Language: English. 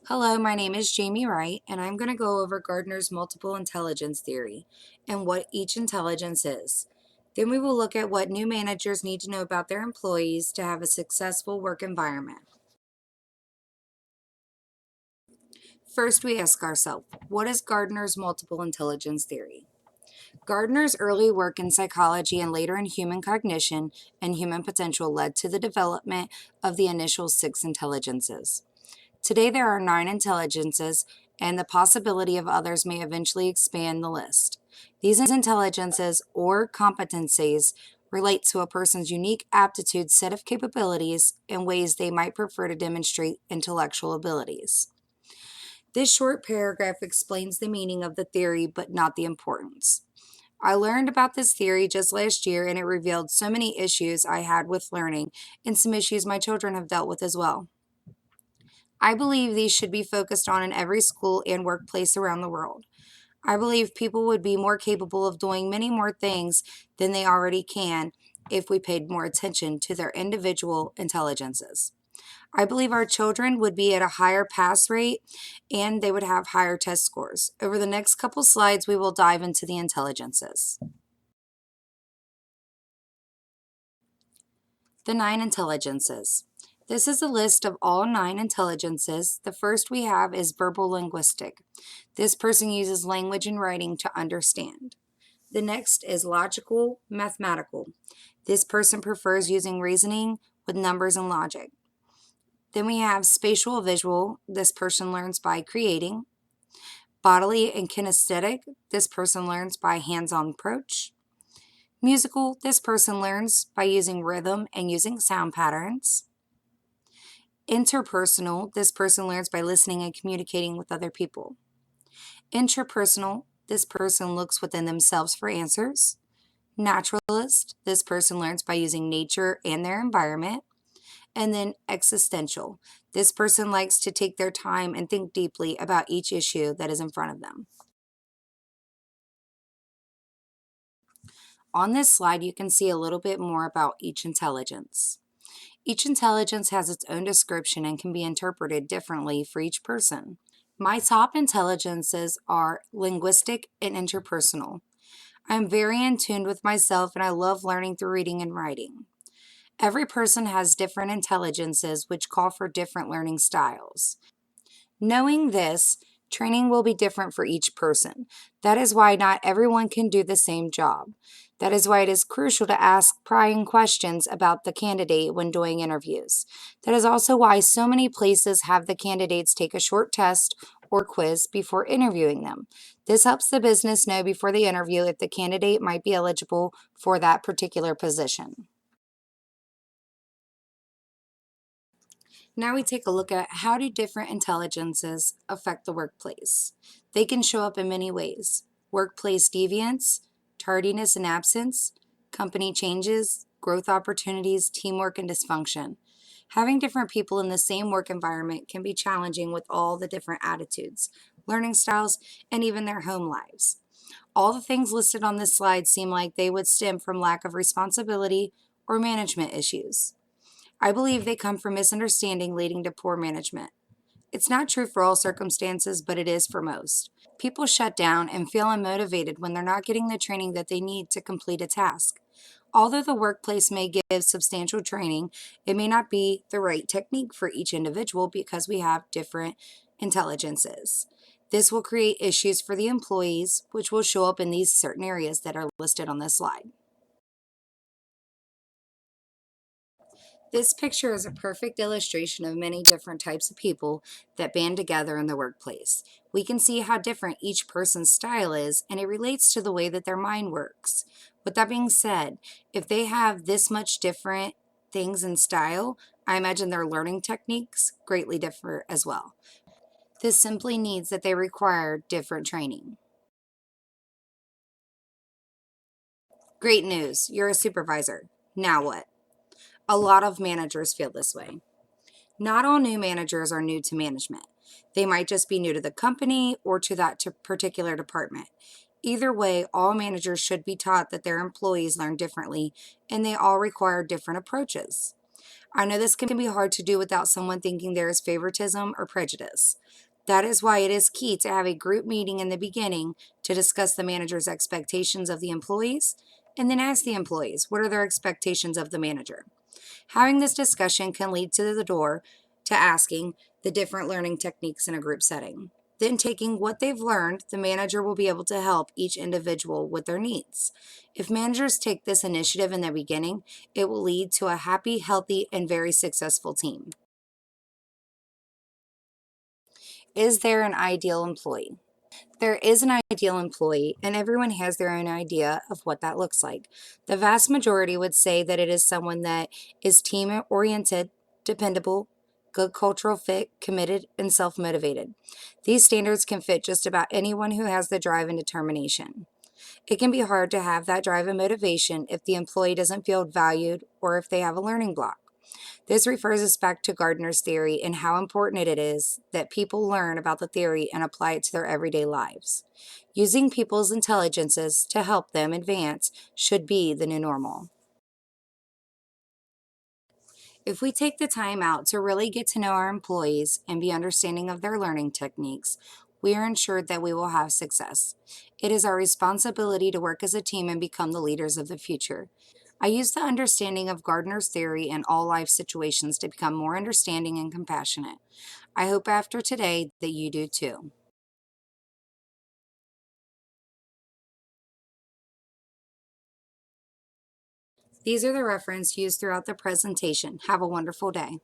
Hello, my name is Jamie Wright, and I'm going to go over Gardner's multiple intelligence theory and what each intelligence is. Then we will look at what new managers need to know about their employees to have a successful work environment. First, we ask ourselves, what is Gardner's multiple intelligence theory? Gardner's early work in psychology and later in human cognition and human potential led to the development of the initial 6 intelligences. Today there are 9 intelligences, and the possibility of others may eventually expand the list. These intelligences, or competencies, relate to a person's unique aptitude set of capabilities and ways they might prefer to demonstrate intellectual abilities. This short paragraph explains the meaning of the theory, but not the importance. I learned about this theory just last year, and it revealed so many issues I had with learning and some issues my children have dealt with as well. I believe these should be focused on in every school and workplace around the world. I believe people would be more capable of doing many more things than they already can if we paid more attention to their individual intelligences. I believe our children would be at a higher pass rate and they would have higher test scores. Over the next couple slides, we will dive into the intelligences. The 9 intelligences. This is a list of all 9 intelligences. The first we have is verbal linguistic. This person uses language and writing to understand. The next is logical mathematical. This person prefers using reasoning with numbers and logic. Then we have spatial visual. This person learns by creating. Bodily and kinesthetic. This person learns by hands-on approach. Musical, this person learns by using rhythm and using sound patterns. Interpersonal, this person learns by listening and communicating with other people. Intrapersonal, this person looks within themselves for answers. Naturalist, this person learns by using nature and their environment. And then existential, this person likes to take their time and think deeply about each issue that is in front of them. On this slide, you can see a little bit more about each intelligence. Each intelligence has its own description and can be interpreted differently for each person. My top intelligences are linguistic and interpersonal. I am very in tune with myself and I love learning through reading and writing. Every person has different intelligences which call for different learning styles. Knowing this, training will be different for each person. That is why not everyone can do the same job. That is why it is crucial to ask prying questions about the candidate when doing interviews. That is also why so many places have the candidates take a short test or quiz before interviewing them. This helps the business know before the interview if the candidate might be eligible for that particular position. Now we take a look at how do different intelligences affect the workplace. They can show up in many ways. Workplace deviance, tardiness and absence, company changes, growth opportunities, teamwork, and dysfunction. Having different people in the same work environment can be challenging with all the different attitudes, learning styles, and even their home lives. All the things listed on this slide seem like they would stem from lack of responsibility or management issues. I believe they come from misunderstanding leading to poor management. It's not true for all circumstances, but it is for most. People shut down and feel unmotivated when they're not getting the training that they need to complete a task. Although the workplace may give substantial training, it may not be the right technique for each individual because we have different intelligences. This will create issues for the employees, which will show up in these certain areas that are listed on this slide. This picture is a perfect illustration of many different types of people that band together in the workplace. We can see how different each person's style is, and it relates to the way that their mind works. With that being said, if they have this much different things in style, I imagine their learning techniques greatly differ as well. This simply means that they require different training. Great news, you're a supervisor. Now what? A lot of managers feel this way. Not all new managers are new to management. They might just be new to the company or to that particular department. Either way, all managers should be taught that their employees learn differently and they all require different approaches. I know this can be hard to do without someone thinking there is favoritism or prejudice. That is why it is key to have a group meeting in the beginning to discuss the manager's expectations of the employees, and then ask the employees what are their expectations of the manager. Having this discussion can lead to the door to asking the different learning techniques in a group setting. Then, taking what they've learned, the manager will be able to help each individual with their needs. If managers take this initiative in the beginning, it will lead to a happy, healthy, and very successful team. Is there an ideal employee? There is an ideal employee, and everyone has their own idea of what that looks like. The vast majority would say that it is someone that is team oriented, dependable, good cultural fit, committed, and self motivated. These standards can fit just about anyone who has the drive and determination. It can be hard to have that drive and motivation if the employee doesn't feel valued or if they have a learning block. This refers us back to Gardner's theory and how important it is that people learn about the theory and apply it to their everyday lives. Using people's intelligences to help them advance should be the new normal. If we take the time out to really get to know our employees and be understanding of their learning techniques, we are ensured that we will have success. It is our responsibility to work as a team and become the leaders of the future. I use the understanding of Gardner's theory in all life situations to become more understanding and compassionate. I hope after today that you do too. These are the references used throughout the presentation. Have a wonderful day.